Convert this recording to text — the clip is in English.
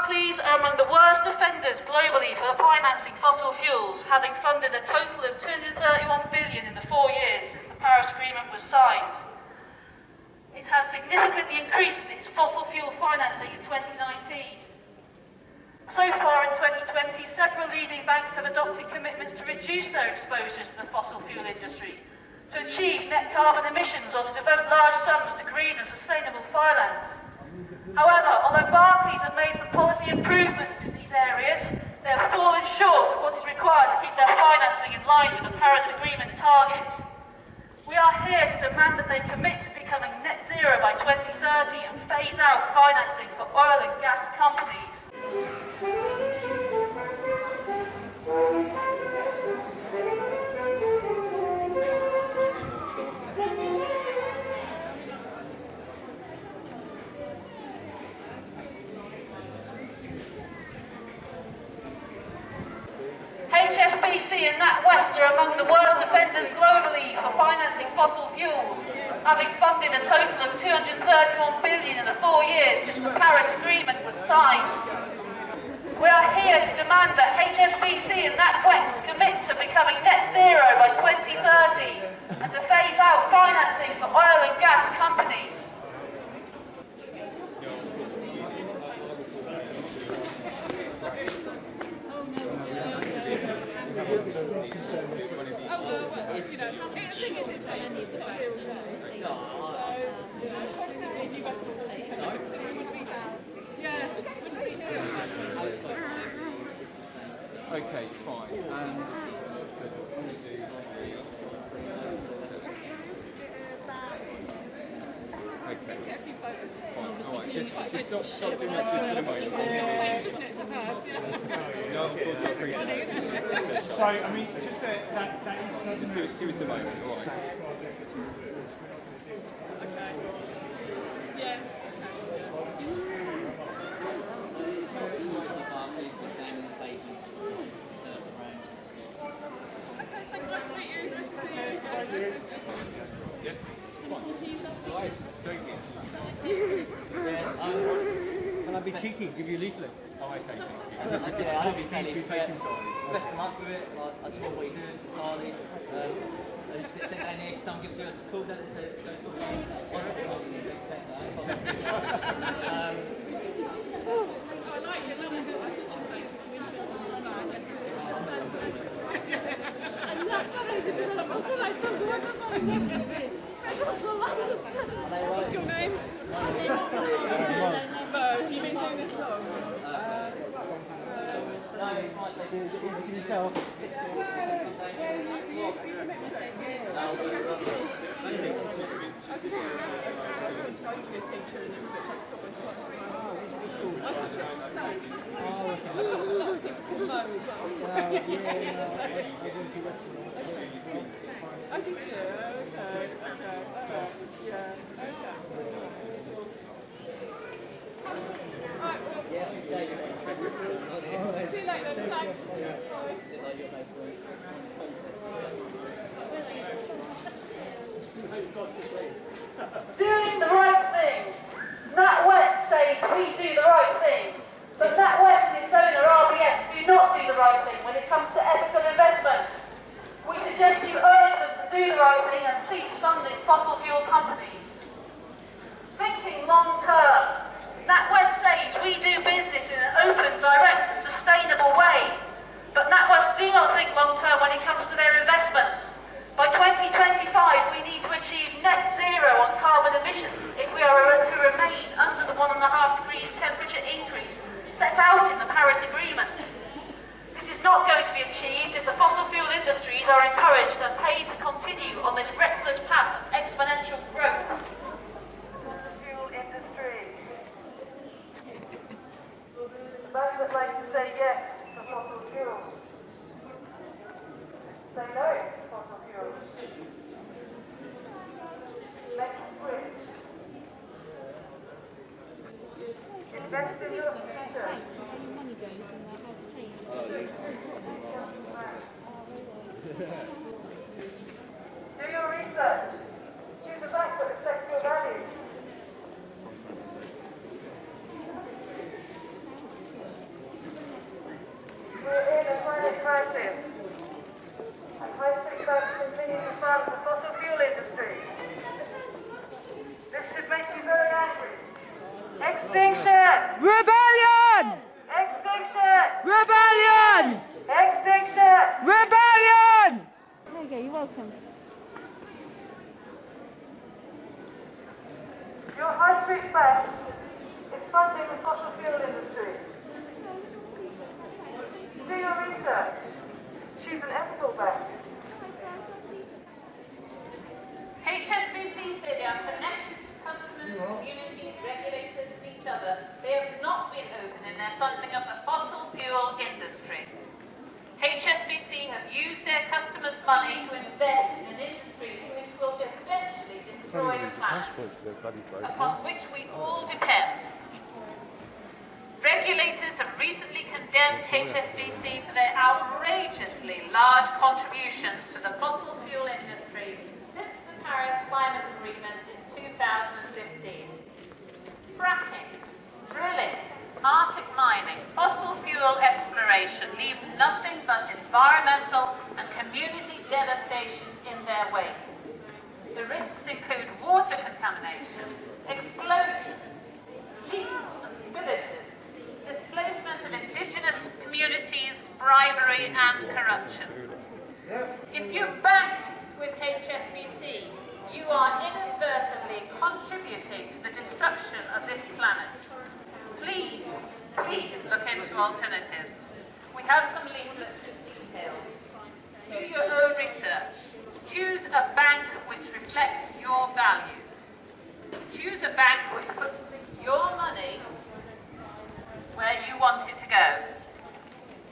Barclays are among the worst offenders globally for financing fossil fuels, having funded a total of $231 billion in the 4 years since the Paris Agreement was signed. It has significantly increased its fossil fuel financing in 2019. So far in 2020, several leading banks have adopted commitments to reduce their exposures to the fossil fuel industry, to achieve net carbon emissions or to devote large sums to green and sustainable finance. However, although Barclays have made some policy improvements in these areas, they have fallen short of what is required to keep their financing in line with the Paris Agreement target. We are here to demand that they commit to becoming net zero by 2030 and phase out financing for oil and gas companies. HSBC and Natwest are among the worst offenders globally for financing fossil fuels, having funded a total of $231 billion in the 4 years since the Paris Agreement was signed. We are here to demand that HSBC and Natwest commit to becoming net zero by 2030 and to phase out financing for oil and gas companies. Okay, fine. Okay. Fine. Right. Just stop doing that just for a moment. No, of course, I appreciate it. So, I mean, just that is... Give us a moment, all right. Okay. Yeah. Can I be cheeky, give you a leaflet? Oh, okay, thank you. Yeah, I'll be taking sides. Best of luck with it. I saw what you do, Carly. If it's any someone gives you a call, then it's a go sort of I like it. Lovely bit of description place. I'm interested in this guy. What's your name? Bo. You've been doing this long? Can you tell? Oh, did you? Okay. Yeah, okay. Alright, well, see you later, thanks. Doing the right thing. Natwest says we do the right thing, but Natwest and its owner RBS do not do the right thing when it comes to ethical investment. We suggest you urge them to do the right thing and cease funding fossil fuel companies. Thinking long term, Natwest says we do business in an open, direct and sustainable way, but Natwest do not think long term when it comes to their investments. By 2025 we need to achieve net zero on carbon emissions if we are to remain under the 1.5 degrees temperature increase set out in the Paris Agreement. This is not going to be achieved if the fossil fuel industries are encouraged and paid to continue on this reckless path of exponential growth. Fossil fuel industry. Those that like to say yes to fossil fuels, say no to fossil fuels. Let's switch. Invest in your future. Do your research. Choose a bank that reflects your values. crisis. And high street banks continue to fund the fossil fuel industry. This should make you very angry. Extinction! Rebellion! Extinction! Rebellion! Extinction! Rebellion! There you go, you're welcome. Your high street bank is funding the fossil fuel industry. Do your research. Choose an ethical bank. HSBC say they are connected to customers, communities, regulators and each other. They have not been open in their funding of the fossil fuel industry. HSBC have used their customers' money to invest in an industry which will eventually destroy the planet, upon which we all depend. Regulators have recently condemned HSBC for their outrageously large contributions to the fossil fuel industry since the Paris Climate Agreement in 2015. Fracking, drilling, Arctic mining, fossil fuel exploration leave nothing but environmental and community devastation in their wake. The risks include water contamination, explosions, leaks and spillages, displacement of indigenous communities, bribery and corruption. If you bank with HSBC, you are inadvertently contributing to the destruction of this planet. Please look into alternatives. We have some leaflets with details. Do your own research. Choose a bank which reflects your values. Choose a bank which puts your money where you want it to go.